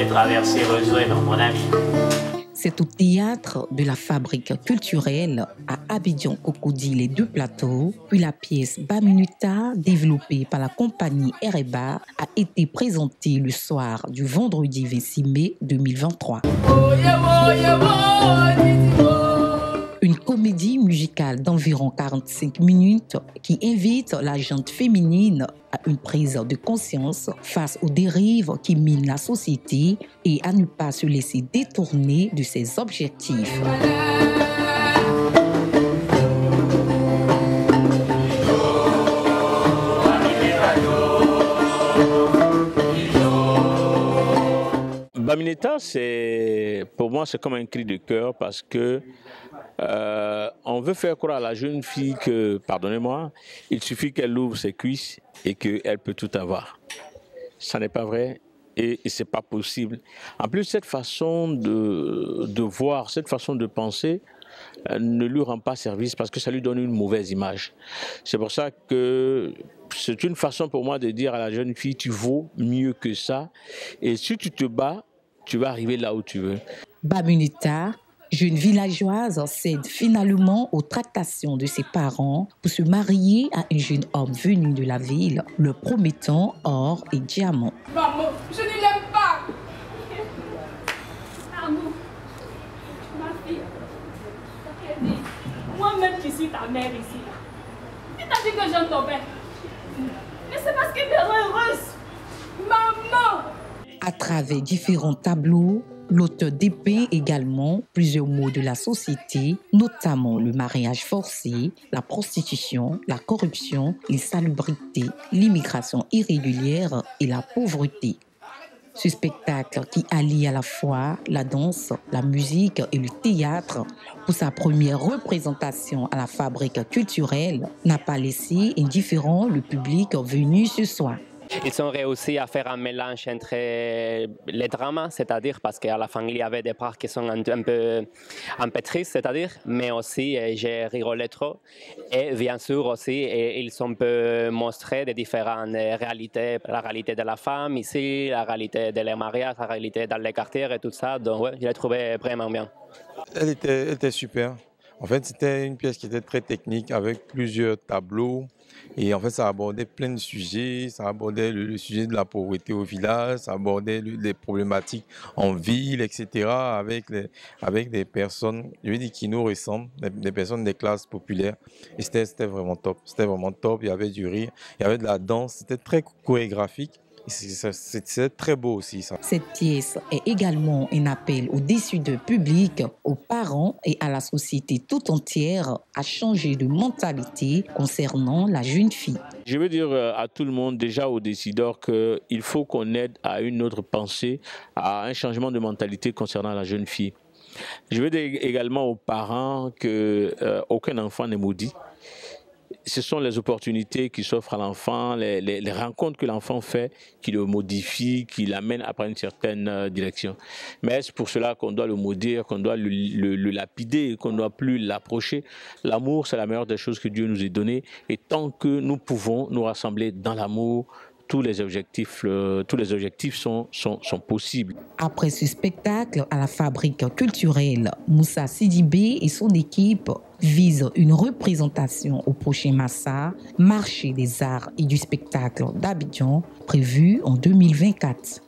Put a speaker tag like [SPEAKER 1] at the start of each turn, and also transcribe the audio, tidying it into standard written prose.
[SPEAKER 1] traverser, rejoindre mon ami.
[SPEAKER 2] C'est au théâtre de la Fabrique culturelle à Abidjan-Cocody les deux plateaux, puis la pièce Baminuta, développée par la compagnie Erebar, a été présentée le soir du vendredi 26 mai 2023. Une comédie musicale d'environ 45 minutes qui invite la gente féminine à une prise de conscience face aux dérives qui minent la société et à ne pas se laisser détourner de ses objectifs.
[SPEAKER 3] Baminuta, pour moi, c'est comme un cri de cœur parce que on veut faire croire à la jeune fille que, pardonnez-moi, il suffit qu'elle ouvre ses cuisses et qu'elle peut tout avoir. Ça n'est pas vrai et c'est pas possible. En plus, cette façon de voir, cette façon de penser ne lui rend pas service parce que ça lui donne une mauvaise image. C'est pour ça que c'est une façon pour moi de dire à la jeune fille, tu vaux mieux que ça et si tu te bats, tu vas arriver là où tu veux.
[SPEAKER 2] Baminuta, jeune villageoise, cède finalement aux tractations de ses parents pour se marier à un jeune homme venu de la ville, le promettant or et diamants.
[SPEAKER 4] Maman, je ne l'aime pas. Arnaud, ma fille, moi-même qui suis ta mère ici, qui t'a dit que je tombais? Mais c'est parce qu'elle est heureuse. Maman!
[SPEAKER 2] À travers différents tableaux, l'auteur dépeint également plusieurs maux de la société, notamment le mariage forcé, la prostitution, la corruption, l'insalubrité, l'immigration irrégulière et la pauvreté. Ce spectacle qui allie à la fois la danse, la musique et le théâtre pour sa première représentation à la Fabrique culturelle n'a pas laissé indifférent le public venu ce soir.
[SPEAKER 5] Ils ont réussi à faire un mélange entre les drames, c'est-à-dire parce qu'à la fin il y avait des parts qui sont un peu tristes, c'est-à-dire, mais aussi j'ai rigolé trop. Et bien sûr aussi, ils ont peu montré des différentes réalités, la réalité de la femme ici, la réalité de les mariages, la réalité dans les quartiers et tout ça. Donc ouais, je l'ai trouvé vraiment bien.
[SPEAKER 6] Elle était super. En fait, c'était une pièce qui était très technique avec plusieurs tableaux. Et en fait, ça abordait plein de sujets. Ça abordait le sujet de la pauvreté au village, ça abordait les problématiques en ville, etc. Avec des personnes, je veux dire, qui nous ressemblent, des personnes des classes populaires. Et c'était vraiment top. C'était vraiment top. Il y avait du rire, il y avait de la danse. C'était très chorégraphique. C'est très beau aussi, ça.
[SPEAKER 2] Cette pièce est également un appel au décideurs publics, aux parents et à la société tout entière à changer de mentalité concernant la jeune fille.
[SPEAKER 3] Je veux dire à tout le monde, déjà aux décideurs, qu'il faut qu'on aide à une autre pensée, à un changement de mentalité concernant la jeune fille. Je veux dire également aux parents qu'aucun enfant n'est maudit. Ce sont les opportunités qui s'offrent à l'enfant, les rencontres que l'enfant fait, qui le modifient, qui l'amènent à prendre une certaine direction. Mais c'est pour cela qu'on doit le maudire, qu'on doit le lapider, qu'on ne doit plus l'approcher. L'amour, c'est la meilleure des choses que Dieu nous ait données. Et tant que nous pouvons nous rassembler dans l'amour, tous les objectifs sont possibles.
[SPEAKER 2] Après ce spectacle à la Fabrique culturelle, Moussa Sidibé et son équipe visent une représentation au prochain Massa, Marché des arts et du spectacle d'Abidjan, prévu en 2024.